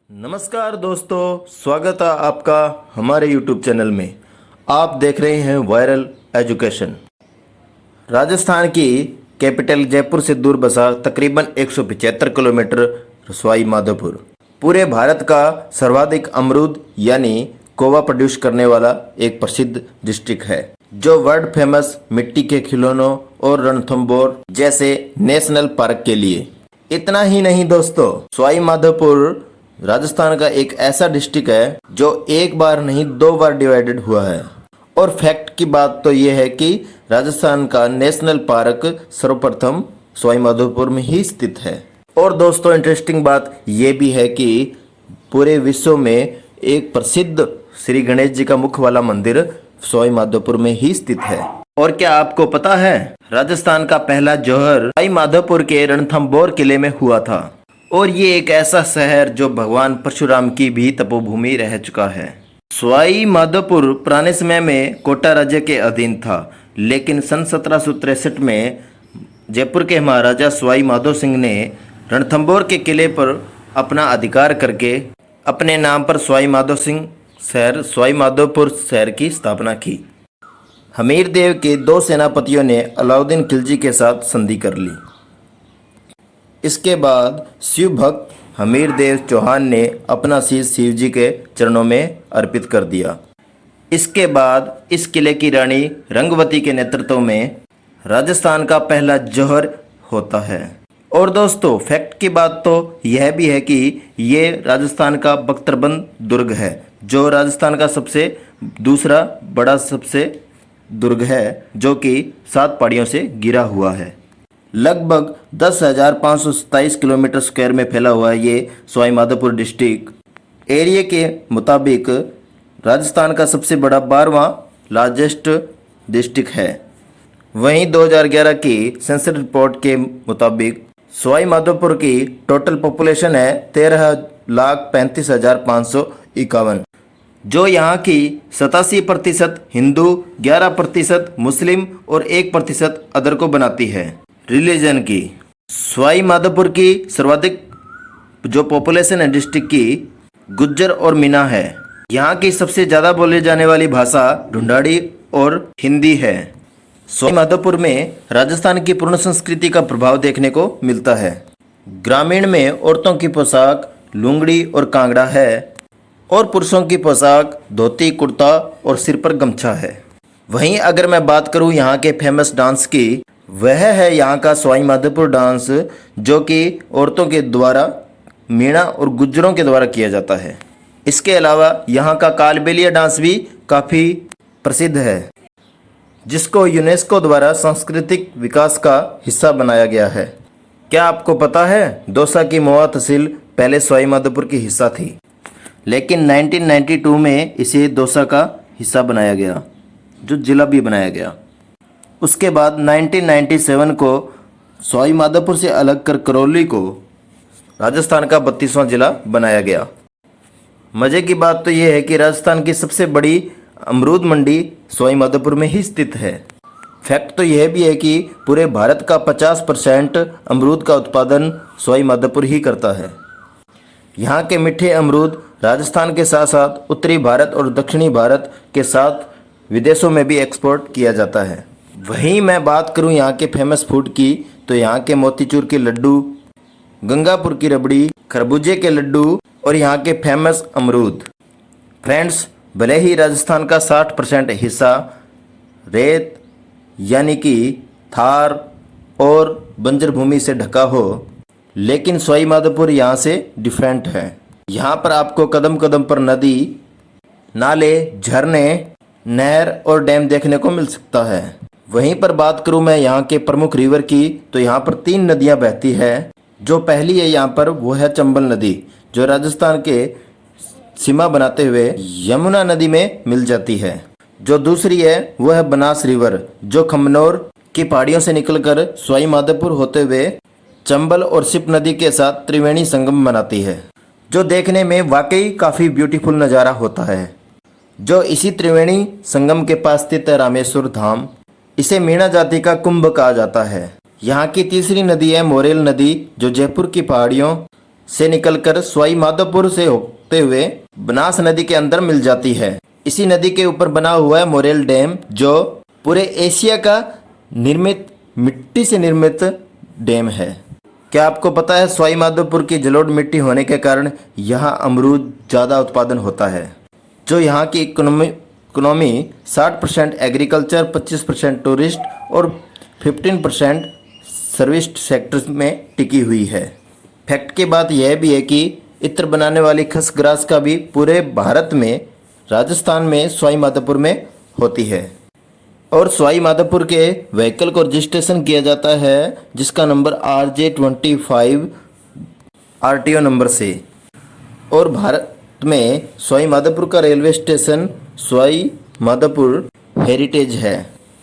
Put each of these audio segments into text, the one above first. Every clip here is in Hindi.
नमस्कार दोस्तों, स्वागत है आपका हमारे YouTube चैनल में। आप देख रहे हैं वायरल एजुकेशन। राजस्थान की कैपिटल जयपुर से दूर बसा तकरीबन 175 किलोमीटर सवाई माधोपुर पूरे भारत का सर्वाधिक अमरूद यानी कोवा प्रोड्यूस करने वाला एक प्रसिद्ध डिस्ट्रिक्ट है, जो वर्ल्ड फेमस मिट्टी के खिलौनों और रणथंभौर जैसे नेशनल पार्क के लिए। इतना ही नहीं दोस्तों, सवाई माधोपुर राजस्थान का एक ऐसा डिस्ट्रिक्ट है जो एक बार नहीं 2 बार डिवाइडेड हुआ है। और फैक्ट की बात तो ये है कि राजस्थान का नेशनल पार्क सर्वप्रथम सवाई माधोपुर में ही स्थित है। और दोस्तों, इंटरेस्टिंग बात ये भी है कि पूरे विश्व में एक प्रसिद्ध श्री गणेश जी का मुख वाला मंदिर सवाई माधोपुर में ही स्थित है। और क्या आपको पता है, राजस्थान का पहला जौहर सवाई माधोपुर के रणथंभौर किले में हुआ था। और ये एक ऐसा शहर जो भगवान परशुराम की भी तपोभूमि रह चुका है। सवाई माधोपुर पुराने समय में कोटा राज्य के अधीन था, लेकिन सन 1763 में जयपुर के महाराजा सवाई माधो सिंह ने रणथंभौर के किले पर अपना अधिकार करके अपने नाम पर सवाई माधो सिंह शहर सवाई माधोपुर शहर की स्थापना की। हमीर देव के 2 सेनापतियों ने अलाउद्दीन खिलजी के साथ संधि कर ली। इसके बाद शिव भक्त हमीर देव चौहान ने अपना शीश शिव जी के चरणों में अर्पित कर दिया। इसके बाद इस किले की रानी रंगवती के नेतृत्व में राजस्थान का पहला जौहर होता है। और दोस्तों, फैक्ट की बात तो यह भी है कि ये राजस्थान का बख्तरबंद दुर्ग है, जो राजस्थान का दूसरा बड़ा सबसे दुर्ग है, जो कि 7 पहाड़ियों से घिरा हुआ है। लगभग 10,527 किलोमीटर स्क्वायर में फैला हुआ है ये सवाई माधोपुर डिस्ट्रिक्ट। एरिया के मुताबिक राजस्थान का सबसे बड़ा 12वां लार्जेस्ट डिस्ट्रिक्ट है। वहीं 2011 की सेंसस रिपोर्ट के मुताबिक सवाई माधोपुर की टोटल पॉपुलेशन है 13,35,551, जो यहाँ की 87% हिंदू, 11% मुस्लिम और 1% अदर को बनाती है। रिलीजन की सवाई माधोपुर की सर्वाधिक जो पॉपुलेशन है डिस्ट्रिक्ट की गुज्जर और मीना है। यहाँ की सबसे ज़्यादा बोली जाने वाली भाषा ढूंढाड़ी और हिंदी है। सवाई माधोपुर में राजस्थान की पूर्ण संस्कृति का प्रभाव देखने को मिलता है। ग्रामीण में औरतों की पोशाक लुंगड़ी और कांगड़ा है, और पुरुषों की पोशाक धोती कुर्ता और सिर पर गमछा है। वहीं अगर मैं बात करूं यहाँ के फेमस डांस की, वह है यहाँ का सवाई माधोपुर डांस, जो कि औरतों के द्वारा मीणा और गुज्जरों के द्वारा किया जाता है। इसके अलावा यहाँ का कालबेलिया डांस भी काफ़ी प्रसिद्ध है, जिसको यूनेस्को द्वारा सांस्कृतिक विकास का हिस्सा बनाया गया है। क्या आपको पता है, दौसा की मोआ तहसील पहले सवाई माधोपुर की हिस्सा थी, लेकिन 1992 में इसे दौसा का हिस्सा बनाया गया, जो जिला भी बनाया गया। उसके बाद 1997 को सवाई माधोपुर से अलग कर करौली को राजस्थान का 32वां जिला बनाया गया। मज़े की बात तो यह है कि राजस्थान की सबसे बड़ी अमरूद मंडी सवाई माधोपुर में ही स्थित है। फैक्ट तो यह भी है कि पूरे भारत का 50% अमरूद का उत्पादन सवाई माधोपुर ही करता है। यहाँ के मीठे अमरूद राजस्थान के साथ साथ उत्तरी भारत और दक्षिणी भारत के साथ विदेशों में भी एक्सपोर्ट किया जाता है। वहीं मैं बात करूं यहाँ के फेमस फूड की, तो यहाँ के मोतीचूर के लड्डू, गंगापुर की रबड़ी, खरबूजे के लड्डू और यहाँ के फेमस अमरूद। फ्रेंड्स, भले ही राजस्थान का 60% हिस्सा रेत यानी कि थार और बंजर भूमि से ढका हो, लेकिन सवाई माधोपुर यहाँ से डिफरेंट है। यहाँ पर आपको कदम कदम पर नदी, नाले, झरने, नहर और डैम देखने को मिल सकता है। वहीं पर बात करूं मैं यहाँ के प्रमुख रिवर की, तो यहाँ पर 3 नदियाँ बहती है। जो पहली है यहाँ पर वो है चंबल नदी, जो राजस्थान के सीमा बनाते हुए यमुना नदी में मिल जाती है। जो दूसरी है वो है बनास रिवर, जो खमनौर की पहाड़ियों से निकलकर सवाई माधोपुर होते हुए चंबल और सिप नदी के साथ त्रिवेणी संगम बनाती है, जो देखने में वाकई काफ़ी ब्यूटीफुल नज़ारा होता है। जो इसी त्रिवेणी संगम के पास स्थित है रामेश्वर धाम। इसे मीणा जाति का कुंभ कहा जाता है। यहाँ की तीसरी नदी है मोरेल नदी, जो जयपुर की पहाड़ियों से निकलकर सवाई माधोपुर से होते हुए बनास नदी के अंदर मिल जाती है। इसी नदी के ऊपर बना हुआ है मोरेल डैम, जो पूरे एशिया का मिट्टी से निर्मित डैम है। क्या आपको पता है सवाई माधोपुर की जलोढ़ मिट्टी होने के कारण यहाँ अमरूद ज़्यादा उत्पादन होता है, जो यहाँ की इकोनॉमी 60% एग्रीकल्चर, 25% टूरिस्ट और 15% सर्विस सेक्टर में टिकी हुई है। फैक्ट की बात यह भी है कि इत्र बनाने वाली खसग्रास का भी पूरे भारत में राजस्थान में सवाई माधोपुर में होती है। और सवाई माधोपुर के व्हीकल को रजिस्ट्रेशन किया जाता है जिसका नंबर RJ25 RTO नंबर से। और भारत में सवाई माधोपुर का railway station Sawai Madhopur heritage है,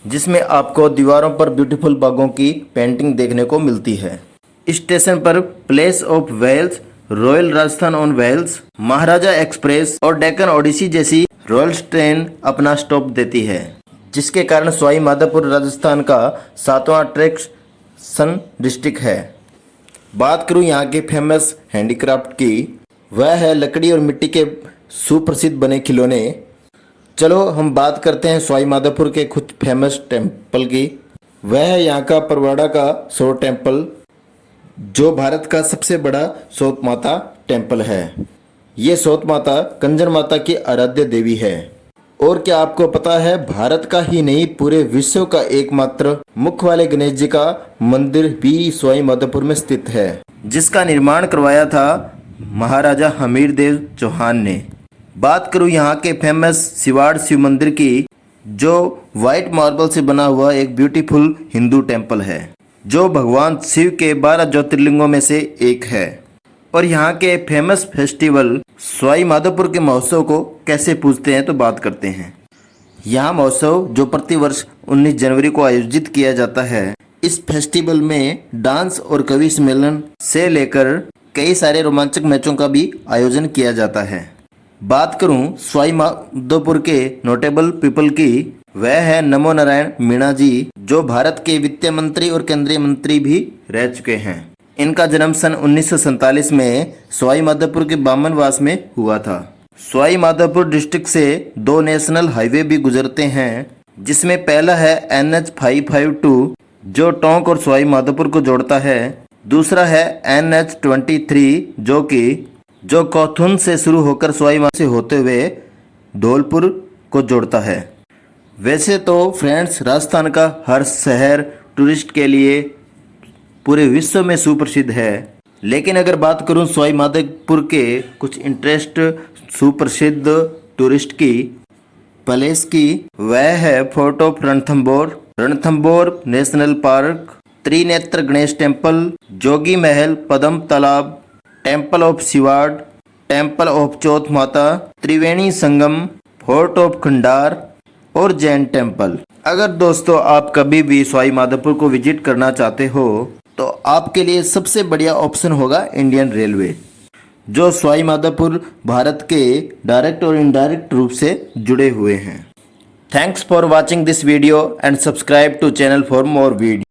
जिसमें आपको दीवारों पर ब्यूटीफुल बागों की पेंटिंग देखने को मिलती है। इस स्टेशन पर palace of wheels, royal Rajasthan on wheels, Maharaja express और डेक्कन ओडिसी जैसी रॉयल ट्रेन अपना स्टॉप देती है, जिसके कारण सवाई माधोपुर राजस्थान का 7वां अट्रैक्शन डिस्ट्रिक्ट है। बात करूं यहाँ के फेमस हैंडीक्राफ्ट की, वह है लकड़ी और मिट्टी के सुप्रसिद्ध बने खिलौने। चलो हम बात करते हैं सवाई माधोपुर के कुछ फेमस टेम्पल की। वह है यहाँ का परवाड़ा का सौर टेम्पल, जो भारत का सबसे बड़ा सौत माता टेम्पल है। ये सौत माता कंजर माता की आराध्य देवी है। और क्या आपको पता है भारत का ही नहीं पूरे विश्व का एकमात्र मुख वाले गणेश जी का मंदिर भी सवाई माधोपुर में स्थित है, जिसका निर्माण करवाया था महाराजा हमीर देव चौहान ने। बात करूं यहाँ के फेमस सिवाड़ शिव मंदिर की, जो वाइट मार्बल से बना हुआ एक ब्यूटीफुल हिंदू टेम्पल है, जो भगवान शिव के 12 ज्योतिर्लिंगों में से एक है। और यहाँ के फेमस फेस्टिवल सवाई माधोपुर के महोत्सव को कैसे पूजते हैं तो बात करते हैं। यहाँ महोत्सव जो प्रतिवर्ष 19 जनवरी को आयोजित किया जाता है, इस फेस्टिवल में डांस और कवि सम्मेलन से लेकर कई सारे रोमांचक मैचों का भी आयोजन किया जाता है। बात करूं सवाई माधोपुर के नोटेबल पीपल की, वह है नमो नारायण मीणा जी, जो भारत के वित्त मंत्री और केंद्रीय मंत्री भी रह चुके हैं। इनका जन्म सन 1947 में सवाई माधोपुर के बामनवास में हुआ था। सवाई माधोपुर डिस्ट्रिक्ट से 2 नेशनल हाईवे भी गुजरते हैं, जिसमें पहला है NH 552 जो टोंक और सवाई माधोपुर को जोड़ता है। दूसरा है NH 23 जो कोथुन से शुरू होकर सवाई माधोपुर से होते हुए धौलपुर को जोड़ता है। वैसे तो फ्रेंड्स राजस्थान का हर शहर टूरिस्ट के लिए पूरे विश्व में सुप्रसिद्ध है, लेकिन अगर बात करूं सवाई माधोपुर के कुछ इंटरेस्ट सुप्रसिद्ध टूरिस्ट की प्लेस की, वह है fort of Ranthambore national park, Trinetra Ganesh temple, Jogi Mahal, Padam Talao, temple of Siwar, temple of Chauth Mata, Triveni Sangam, fort of Khandar और जैन टेम्पल। अगर दोस्तों आप कभी भी सवाई माधोपुर को विजिट करना चाहते हो तो आपके लिए सबसे बढ़िया ऑप्शन होगा इंडियन रेलवे, जो सवाई माधोपुर भारत के डायरेक्ट और इनडायरेक्ट रूप से जुड़े हुए हैं। Thanks for watching this video and subscribe to channel for more video.